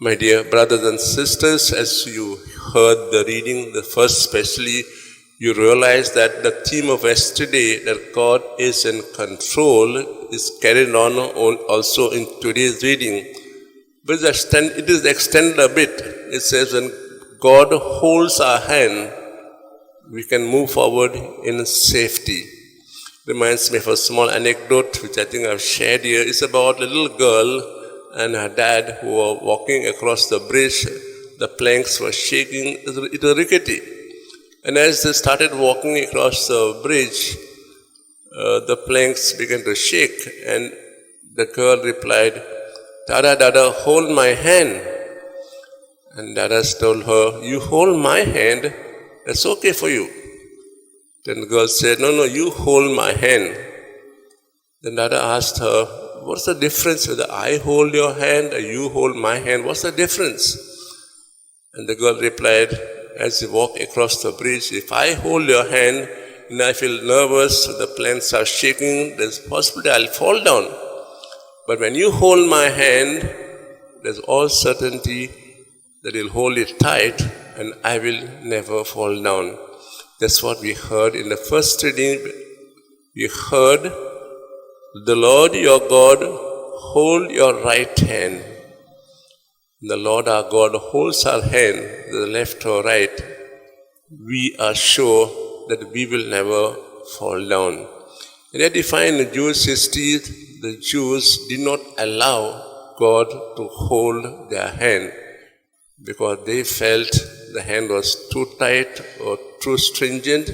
My dear brothers and sisters, as you heard the reading, the first especially, you realize that the theme of yesterday, that God is in control, is carried on also in today's reading. But it is extended a bit. It says when God holds our hand, we can move forward in safety. Reminds me of a small anecdote which I think I've shared here. It's about a little girl and her dad who were walking across the bridge. The planks were shaking. It was rickety. And as they started walking across the bridge, the planks began to shake, and the girl replied, "Dada, Dada, hold my hand." And Dada told her, "You hold my hand, that's okay for you." Then the girl said, No, you hold my hand." Then Dada asked her, "What's the difference whether I hold your hand or you hold my hand? What's the difference?" And the girl replied, "As you walk across the bridge, if I hold your hand and I feel nervous, the planks are shaking, there's a possibility I'll fall down. But when you hold my hand, there's all certainty that you'll hold it tight and I will never fall down." That's what we heard in the first reading. We heard, "The Lord your God hold your right hand." The Lord our God holds our hand, the left or right. We are sure that we will never fall down. And yet, you find in Jewish history, the Jews did not allow God to hold their hand because they felt the hand was too tight or too stringent.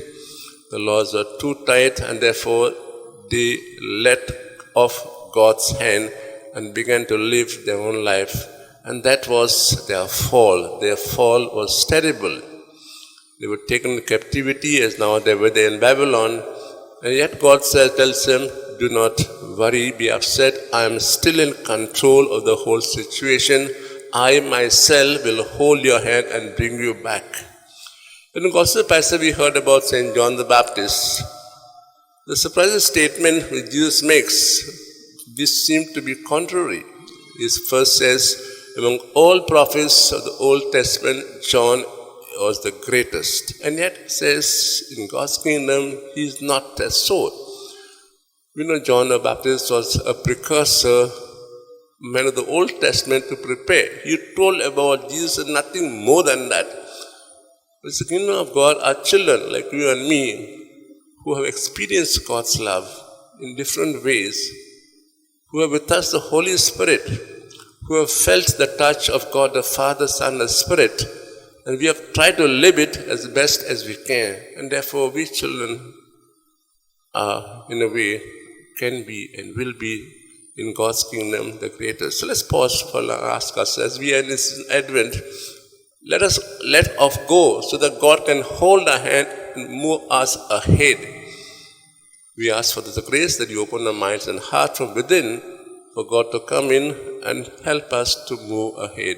The laws were too tight, and therefore they let off God's hand and began to live their own life. And that was their fall. Their fall was terrible. They were taken into captivity, as now they were there in Babylon. And yet God tells them, "Do not worry, be upset. I am still in control of the whole situation. I myself will hold your hand and bring you back." In the Gospel passage we heard about St. John the Baptist. The surprising statement which Jesus makes, this seemed to be contrary. He first says, among all prophets of the Old Testament, John was the greatest. And yet it says in God's kingdom, he is not so. We know John the Baptist was a precursor, man of the Old Testament, to prepare. He told about Jesus and nothing more than that. It's the kingdom of God are children like you and me who have experienced God's love in different ways, who have with us the Holy Spirit, who have felt the touch of God the Father, Son, and Spirit, and we have tried to live it as best as we can. And therefore we children are, in a way, can be and will be in God's kingdom the greatest. So let's pause for and ask ourselves, as we are in this Advent, let us let off go so that God can hold our hand and move us ahead. We ask for the grace that you open our minds and heart from within for God to come in and help us to move ahead.